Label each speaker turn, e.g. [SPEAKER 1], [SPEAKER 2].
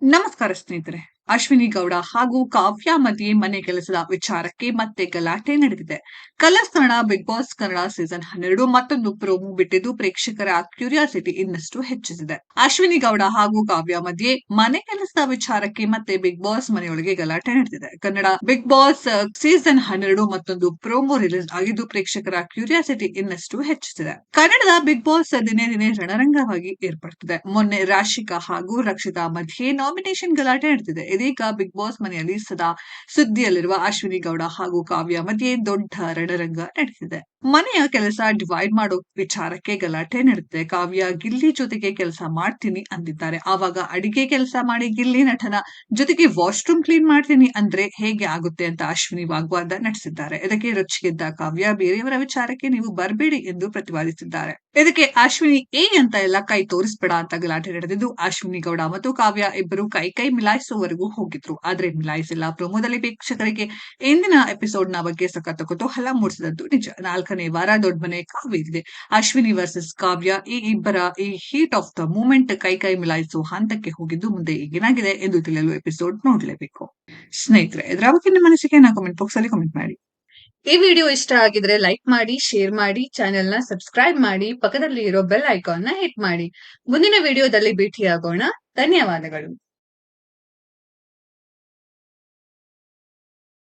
[SPEAKER 1] ನಮಸ್ಕಾರ ಸ್ನೇಹಿತರೆ. ಅಶ್ವಿನಿ ಗೌಡ ಹಾಗೂ ಕಾವ್ಯ ಮಧ್ಯೆ ಮನೆ ಕೆಲಸದ ವಿಚಾರಕ್ಕೆ ಮತ್ತೆ ಗಲಾಟೆ ನಡೆದಿದೆ. Colors Kannada Bigg Boss Kannada season 12 ಮತ್ತೊಂದು ಪ್ರೋಮೋ ಬಿಟ್ಟಿದ್ದು ಪ್ರೇಕ್ಷಕರ ಕ್ಯೂರಿಯಾಸಿಟಿ ಇನ್ನಷ್ಟು ಹೆಚ್ಚಿಸಿದೆ. ಅಶ್ವಿನಿ ಗೌಡ ಹಾಗೂ ಕಾವ್ಯ ಮಧ್ಯೆ ಮನೆ ಕೆಲಸದ ವಿಚಾರಕ್ಕೆ ಮತ್ತೆ ಬಿಗ್ ಬಾಸ್ ಮನೆಯೊಳಗೆ ಗಲಾಟೆ ನಡೆದಿದೆ. ಕನ್ನಡ ಬಿಗ್ ಬಾಸ್ ಸೀಸನ್ 12 ಮತ್ತೊಂದು ಪ್ರೋಮೋ ರಿಲೀಸ್ ಆಗಿದ್ದು ಪ್ರೇಕ್ಷಕರ ಕ್ಯೂರಿಯಾಸಿಟಿ ಇನ್ನಷ್ಟು ಹೆಚ್ಚಿಸಿದೆ. ಕನ್ನಡದ ಬಿಗ್ ಬಾಸ್ ದಿನೇ ದಿನೇ ರಣರಂಗವಾಗಿ ಏರ್ಪಡುತ್ತಿದೆ. ಮೊನ್ನೆ ರಾಶಿಕಾ ಹಾಗೂ ರಕ್ಷಿತಾ ಮಧ್ಯೆ ನಾಮಿನೇಷನ್ ಗಲಾಟೆ ನಡೆದಿದೆ. ಇದೀಗ ಬಿಗ್ ಬಾಸ್ ಮನೆಯಲ್ಲಿ ಸದಾ ಸುದ್ದಿಯಲ್ಲಿರುವ ಅಶ್ವಿನಿ ಗೌಡ ಹಾಗೂ ಕಾವ್ಯ ಮಧ್ಯೆ ದೊಡ್ಡ ರಣರಂಗ ನಡೆದಿದೆ. ಮನೆಯ ಕೆಲಸ ಡಿವೈಡ್ ಮಾಡೋ ವಿಚಾರಕ್ಕೆ ಗಲಾಟೆ ನಡೆದಿದೆ. ಕಾವ್ಯ ಗಿಲ್ಲಿ ಜೊತೆಗೆ ಕೆಲಸ ಮಾಡ್ತೀನಿ ಅಂದಿದ್ದಾರೆ. ಆವಾಗ ಅಡಿಗೆ ಕೆಲಸ ಮಾಡಿ ಗಿಲ್ಲಿ ನಟನ ಜೊತೆಗೆ ವಾಶ್ರೂಮ್ ಕ್ಲೀನ್ ಮಾಡ್ತೀನಿ ಅಂದ್ರೆ ಹೇಗೆ ಆಗುತ್ತೆ ಅಂತ ಅಶ್ವಿನಿ ವಾಗ್ವಾದ ನಡೆಸಿದ್ದಾರೆ. ಇದಕ್ಕೆ ರೊಚ್ಚಿಗೆದ್ದ ಕಾವ್ಯ ಬೇರೆಯವರ ವಿಚಾರಕ್ಕೆ ನೀವು ಬರಬೇಡಿ ಎಂದು ಪ್ರತಿಪಾದಿಸಿದ್ದಾರೆ. ಇದಕ್ಕೆ ಅಶ್ವಿನಿ ಅಂತ ಎಲ್ಲ ಕೈ ತೋರಿಸ್ಬೇಡ ಅಂತ ಗಲಾಟೆ ನಡೆದಿದ್ದು ಅಶ್ವಿನಿ ಗೌಡ ಮತ್ತು ಕಾವ್ಯ ಇಬ್ಬರು ಕೈ ಮಿಲಾಯಿಸುವವರೆಗೂ ಹೋಗಿದ್ರು. ಆದ್ರೆ ಮಿಲಾಯಿಸಿಲ್ಲ. ಪ್ರೋಮೋದಲ್ಲಿ ಪ್ರೇಕ್ಷಕರಿಗೆ ಇಂದಿನ ಎಪಿಸೋಡ್ ನ ಬಗ್ಗೆ ಸಖತ್ ಕುತೂಹಲ ಮೂಡಿಸಿದಂತೂ ನಿಜ. 4ನೇ ವಾರ ದೊಡ್ಡ ಮನೆ ಕಾವೇರಿದೆ. ಅಶ್ವಿನಿ ವರ್ಸಸ್ ಕಾವ್ಯ ಈ ಇಬ್ಬರ ಈ ಹೀಟ್ ಆಫ್ ದ ಮೂಮೆಂಟ್ ಕೈ ಮಿಲಾಯಿಸುವ ಹಂತಕ್ಕೆ ಹೋಗಿದ್ದು ಮುಂದೆ ಏನಾಗಿದೆ ಎಂದು ತಿಳಿಯಲು ಎಪಿಸೋಡ್ ನೋಡ್ಲೇಬೇಕು. ಸ್ನೇಹಿತರೆ, ಇದರ ಬಗ್ಗೆ ನಿಮ್ಮ ಮನಸ್ಸಿಗೆ ಕಾಮೆಂಟ್ ಬಾಕ್ಸ್ ಅಲ್ಲಿ ಕಾಮೆಂಟ್ ಮಾಡಿ. ಈ ವಿಡಿಯೋ ಇಷ್ಟ ಆಗಿದ್ರೆ ಲೈಕ್ ಮಾಡಿ, ಶೇರ್ ಮಾಡಿ, ಚಾನೆಲ್ ನ ಸಬ್ಸ್ಕ್ರೈಬ್ ಮಾಡಿ, ಪಕ್ಕದಲ್ಲಿ ಇರೋ ಬೆಲ್ ಐಕಾನ್ ನ ಹಿಟ್ ಮಾಡಿ. ಮುಂದಿನ ವಿಡಿಯೋದಲ್ಲಿ ಭೇಟಿಯಾಗೋಣ. ಧನ್ಯವಾದಗಳು.